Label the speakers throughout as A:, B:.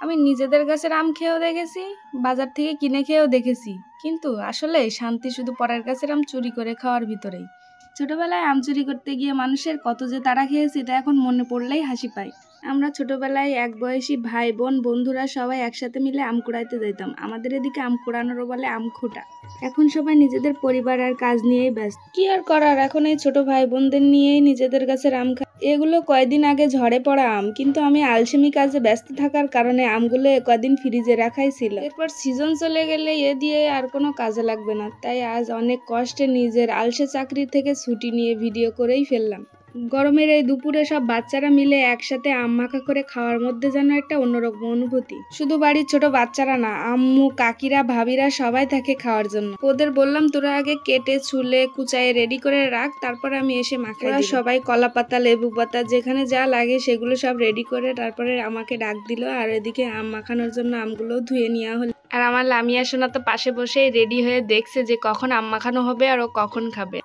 A: আমি নিজেদের গাছের আম খেয়েও দেখেছি, বাজার থেকে কিনে খেয়েও দেখেছি, কিন্তু আসলে শান্তি শুধু পরের গাছের আম চুরি করে খাওয়ার ভিতরেই। ছোটবেলায় আম চুরি করতে গিয়ে মানুষের কত যে তাড়া খেয়েছি তা এখন মনে পড়লেই হাসি পায়। আমরা ছোটবেলায় এক বয়সী ভাই বোন বন্ধুরা সবাই একসাথে মিলে আম কুড়াইতে যেতাম। আমাদের এদিকে আম কুড়ানোরও বলে আম খোটা। এখন সবাই নিজেদের পরিবার আর কাজ নিয়েই ব্যস্ত। কি আর করার, এখন এই ছোট ভাই বোনদের নিয়েই নিজেদের গাছের আম খাই। এগুলো কয়দিন আগে ঝড়ে পড়া আম, কিন্তু আমি আলসেমি কাজে ব্যস্ত থাকার কারণে আমগুলো কয়দিন ফ্রিজে রাখাই ছিল। এরপর সিজন চলে গেলে এ দিয়ে আর কোনো কাজে লাগবে না, তাই আজ অনেক কষ্টে নিজের আলসে চাকরি থেকে ছুটি নিয়ে ভিডিও করেই ফেললাম। গরমের এই দুপুরে সব বাচ্চারা মিলে একসাথে আম মাখা করে খাওয়ার মধ্যে যেন একটা অন্যরকম অনুভূতি। শুধু বাড়ির ছোট বাচ্চারা না, আম্মু কাকিরা ভাবিরা সবাই থাকে খাওয়ার জন্য। ওদের বললাম তোরা আগে কেটে ছুলে কুচায়ে রেডি করে রাখ, তারপরে আমি এসে মাখাই দিব। সবাই কলা পাতা লেবু পাতা যেখানে যা লাগে সেগুলো সব রেডি করে তারপরে আমাকে ডাক দিল, আর এদিকে আম মাখানোর জন্য আমগুলো ধুয়ে নেওয়া হলো। আর আমার লামিয়া সোনা তো পাশে বসে রেডি হয়ে দেখছে যে কখন আম মাখানো হবে আর ও কখন খাবে।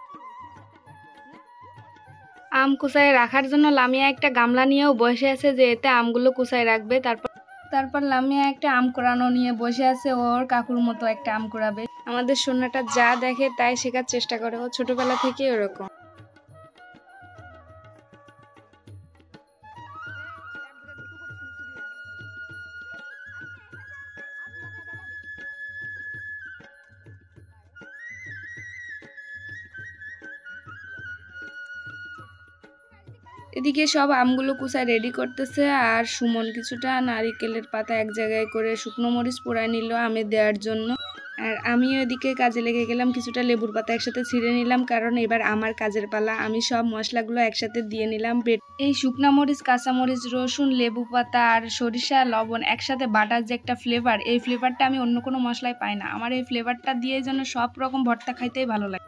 A: আম কুচায় রাখার জন্য লামিয়া একটা গামলা নিয়েও বসে আছে যে এতে আমগুলো কুচায় রাখবে। তারপর লামিয়া একটা আম কুড়ানো নিয়ে বসে আছে, ওর কাকুর মতো একটা আম কুড়াবে। আমাদের সোনাটা যা দেখে তাই শেখার চেষ্টা করে, ও ছোটবেলা থেকে ওরকম। এদিকে সব আমগুলো কুচায় রেডি করতেছে, আর সুমন কিছুটা নারিকেলের পাতা এক জায়গায় করে শুকনো মরিচ পোড়ায় নিল আমের দেওয়ার জন্য। আর আমিও এদিকে কাজে লেগে গেলাম, কিছুটা লেবুর পাতা একসাথে ছিঁড়ে নিলাম, কারণ এবার আমার কাজের পালা। আমি সব মশলাগুলো একসাথে দিয়ে নিলাম। এই শুকনা মরিচ, কাঁচামরিচ, রসুন, লেবু পাতা আর সরিষা লবণ একসাথে বাটার যে একটা ফ্লেভার, এই ফ্লেভারটা আমি অন্য কোনো মশলায় পাই না। আমার এই ফ্লেভারটা দিয়ে যেন সব রকম ভর্তা খাইতেই ভালো লাগে।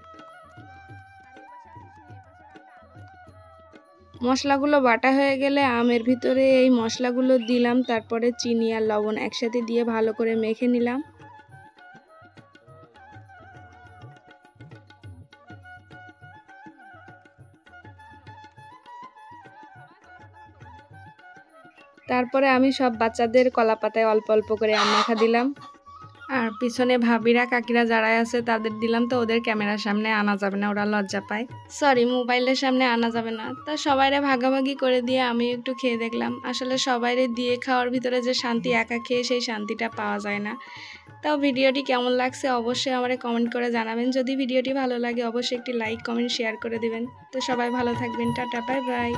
A: মশলাগুলো বাটা হয়ে গেলে আমের ভিতরে এই মশলাগুলো দিলাম, তারপরে চিনি আর লবণ একসাথে দিয়ে ভালো করে মেখে নিলাম। তারপরে আমি সব বাচ্চাদের কলা পাতায় অল্প অল্প করে আম মাখা দিলাম, আর পিছনে ভাবিরা কাকিরা যারা আছে তাদের দিলাম। তো ওদের ক্যামেরার সামনে আনা যাবে না, ওরা লজ্জা পায়, সরি মোবাইলের সামনে আনা যাবে না। তা সবাইরে ভাগাভাগি করে দিয়ে আমি একটু খেয়ে দেখলাম। আসলে সবাইরে দিয়ে খাওয়ার ভিতরে যে শান্তি, একা খেয়ে সেই শান্তিটা পাওয়া যায় না। তাও ভিডিওটি কেমন লাগছে অবশ্যই আমারে কমেন্ট করে জানাবেন। যদি ভিডিওটি ভালো লাগে অবশ্যই একটি লাইক কমেন্ট শেয়ার করে দিবেন। তো সবাই ভালো থাকবেন, টাটা বাই বাই।